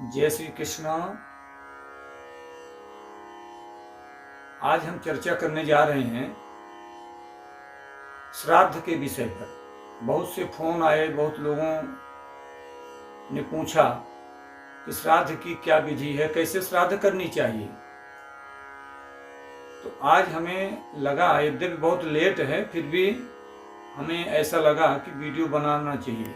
जय श्री कृष्णा। आज हम चर्चा करने जा रहे हैं श्राद्ध के विषय पर। बहुत से फोन आए, बहुत लोगों ने पूछा कि श्राद्ध की क्या विधि है, कैसे श्राद्ध करनी चाहिए। तो आज हमें लगा, यद्यपि बहुत लेट है, फिर भी हमें ऐसा लगा कि वीडियो बनाना चाहिए।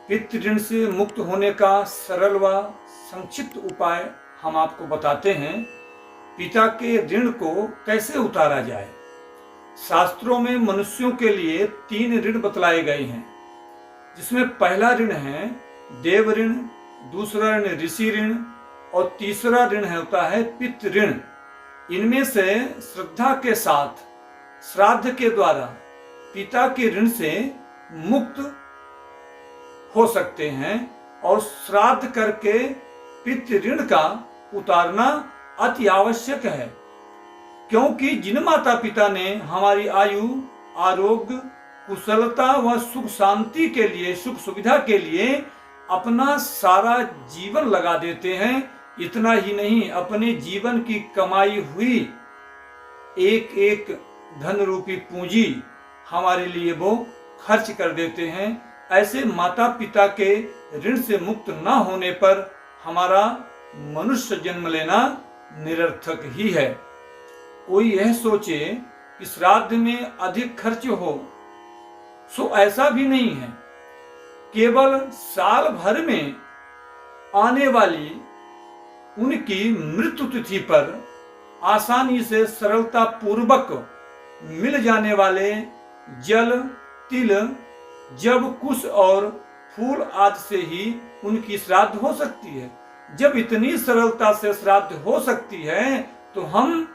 पितृ ऋण से मुक्त होने का सरल व संक्षिप्त उपाय हम आपको बताते हैं। पिता के ऋण को कैसे उतारा जाए। शास्त्रों में मनुष्यों के लिए 3 ऋण बतलाए गए हैं, जिसमें पहला ऋण है देव ऋण, दूसरा ऋण ऋषि ऋण और तीसरा ऋण होता है पितृ ऋण। इनमें से श्रद्धा के साथ श्राद्ध के द्वारा पिता के ऋण से मुक्त हो सकते हैं और श्राद्ध करके पितृ ऋण का उतारना अति आवश्यक है, क्योंकि जिन माता पिता ने हमारी आयु, आरोग्य, कुशलता व सुख शांति के लिए, सुख सुविधा के लिए अपना सारा जीवन लगा देते हैं। इतना ही नहीं, अपने जीवन की कमाई हुई एक एक धन रूपी पूंजी हमारे लिए वो खर्च कर देते हैं। ऐसे माता पिता के ऋण से मुक्त न होने पर हमारा मनुष्य जन्म लेना निरर्थक ही है। कोई यह सोचे कि श्राद्ध में अधिक खर्च हो, सो ऐसा भी नहीं है। केवल साल भर में आने वाली उनकी मृत्यु तिथि पर आसानी से सरलता पूर्वक मिल जाने वाले जल, तिल, जब, कुश और फूल आदि से ही उनकी श्राद्ध हो सकती है। जब इतनी सरलता से श्राद्ध हो सकती है तो हम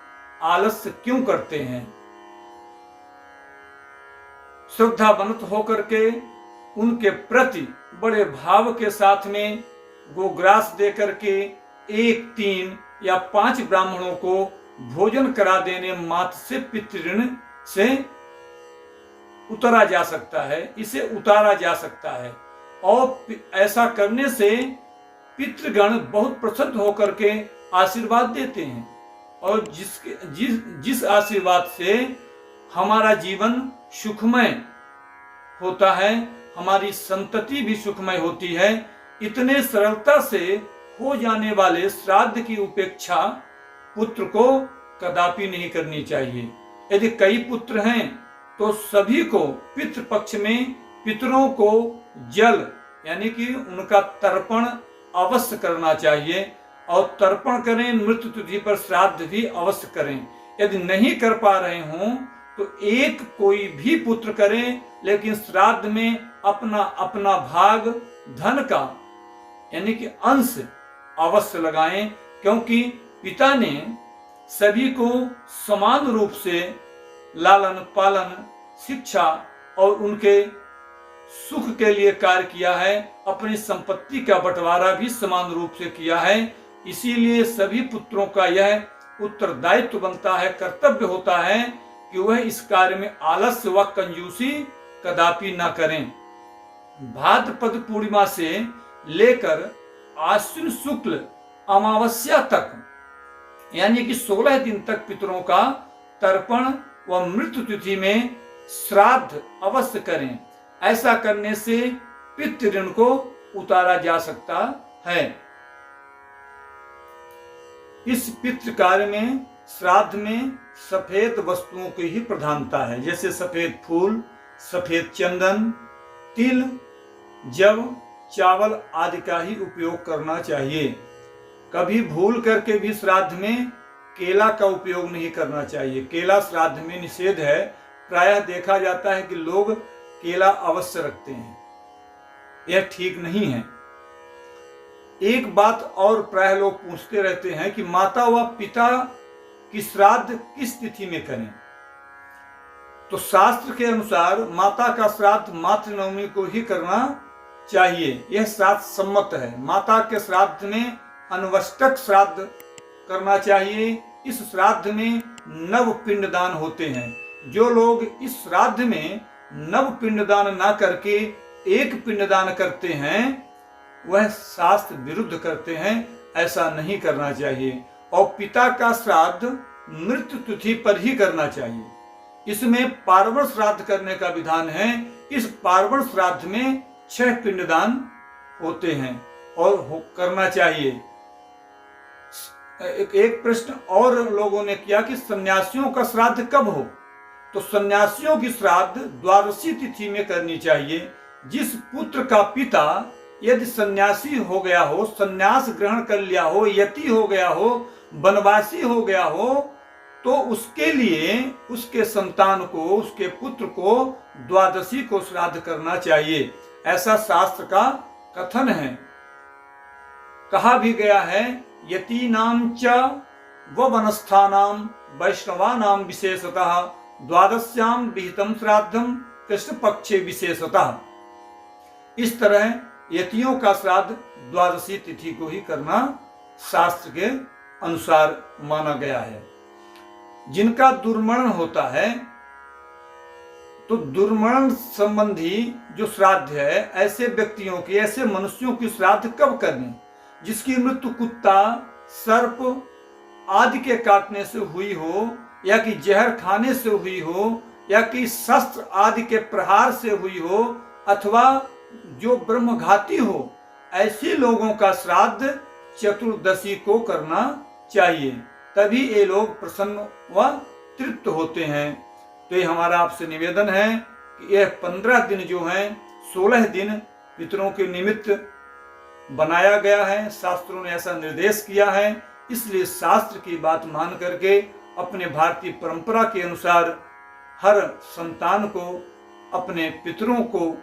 आलस्य क्यों करते हैं। श्रद्धावंत होकर के उनके प्रति बड़े भाव के साथ में गोग्रास दे करके 1, 3 या 5 ब्राह्मणों को भोजन करा देने मात्र से पितृ ऋण से उतारा जा सकता है, इसे उतारा जा सकता है। और ऐसा करने से पितृगण बहुत प्रसन्न होकर के आशीर्वाद देते हैं, और जिस आशीर्वाद से हमारा जीवन सुखमय होता है, हमारी संतति भी सुखमय होती है। इतने सरलता से हो जाने वाले श्राद्ध की उपेक्षा पुत्र को कदापि नहीं करनी चाहिए। यदि कई पुत्र हैं तो सभी को पितृपक्ष में पितरों को जल यानी कि उनका तर्पण अवश्य करना चाहिए, और तर्पण करें। मृत्यु तिथि पर श्राद्ध भी अवश्य करें। यदि नहीं कर पा रहे हों तो एक कोई भी पुत्र करें, लेकिन श्राद्ध में अपना अपना भाग धन का यानी कि अंश अवश्य लगाएं, क्योंकि पिता ने सभी को समान रूप से लालन पालन, शिक्षा और उनके सुख के लिए कार्य किया है। अपनी संपत्ति का बंटवारा भी समान रूप से किया है। इसीलिए सभी पुत्रों का यह उत्तरदायित्व बनता है, कर्तव्य होता है कि वह इस कार्य में आलस्य व कंजूसी कदापि न करें। भाद्रपद पूर्णिमा से लेकर आश्विन शुक्ल अमावस्या तक यानी कि 16 दिन तक पितरों का तर्पण व मृत्यु तिथि में श्राद्ध अवश्य करें। ऐसा करने से पितृ ऋण को उतारा जा सकता है। इस पितृ कार्य में, श्राद्ध में सफेद वस्तुओं की ही प्रधानता है, जैसे सफेद फूल, सफेद चंदन, तिल, जव, चावल आदि का ही उपयोग करना चाहिए। कभी भूल करके भी श्राद्ध में केला का उपयोग नहीं करना चाहिए। केला श्राद्ध में निषेध है। प्रायः देखा जाता है कि लोग केला अवश्य रखते हैं, यह ठीक नहीं है। एक बात और प्रायः लोग पूछते रहते हैं कि माता व पिता की श्राद्ध किस तिथि में करें। तो शास्त्र के अनुसार माता का श्राद्ध मातृनवमी को ही करना चाहिए, यह शास्त्र सम्मत है। माता के श्राद्ध में अनवष्टक श्राद्ध करना चाहिए। इस श्राद्ध में नव पिंडदान होते हैं। जो लोग इस श्राद्ध में नव पिंडदान ना करके एक पिंडदान करते हैं वह शास्त्र विरुद्ध करते हैं। ऐसा नहीं करना चाहिए। और पिता का श्राद्ध मृत्यु तिथि पर ही करना चाहिए। इसमें पार्वण श्राद्ध करने का विधान है। इस पार्वण श्राद्ध में 6 पिंडदान होते हैं और करना चाहिए। एक प्रश्न और लोगों ने किया कि सन्यासियों का श्राद्ध कब हो? तो सन्यासियों की श्राद्ध द्वादशी तिथि में करनी चाहिए। जिस पुत्र का पिता यदि सन्यासी हो गया हो, सन्यास ग्रहण कर लिया हो, यति हो गया हो, वनवासी हो गया हो, तो उसके लिए उसके संतान को, उसके पुत्र को द्वादशी को श्राद्ध करना चाहिए। ऐसा शास्त्र का कथन है। कहा भी गया है, यतीनां च व वनस्थानां वैष्णवानां विशेषतः द्वादश्यां विहितं श्राद्धं कृष्ण पक्षे विशेषतः। इस तरह यतियों का श्राद्ध द्वादशी तिथि को ही करना शास्त्र के अनुसार माना गया है। जिनका दुर्मरण होता है, तो दुर्मरण संबंधी जो श्राद्ध है, ऐसे व्यक्तियों की, ऐसे मनुष्यों की श्राद्ध कब करनी? जिसकी मृत्यु कुत्ता, सर्प आदि के काटने से हुई हो, या कि जहर खाने से हुई हो, या कि शस्त्र आदि के प्रहार से हुई हो, अथवा जो ब्रह्मघाती हो, ऐसे लोगों का श्राद्ध चतुर्दशी को करना चाहिए। तभी ये लोग प्रसन्न व तृप्त होते हैं। तो ये हमारा आपसे निवेदन है कि यह 15 दिन जो हैं, 16 दिन पितरों के निमित्त बनाया गया है। शास्त्रों ने ऐसा निर्देश किया है। इसलिए शास्त्र की बात मान करके अपने भारतीय परंपरा के अनुसार हर संतान को, अपने पितरों को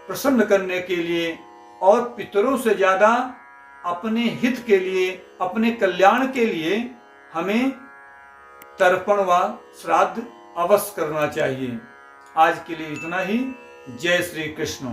प्रसन्न करने के लिए और पितरों से ज्यादा अपने हित के लिए, अपने कल्याण के लिए हमें तर्पण व श्राद्ध अवश्य करना चाहिए। आज के लिए इतना ही। जय श्री कृष्ण।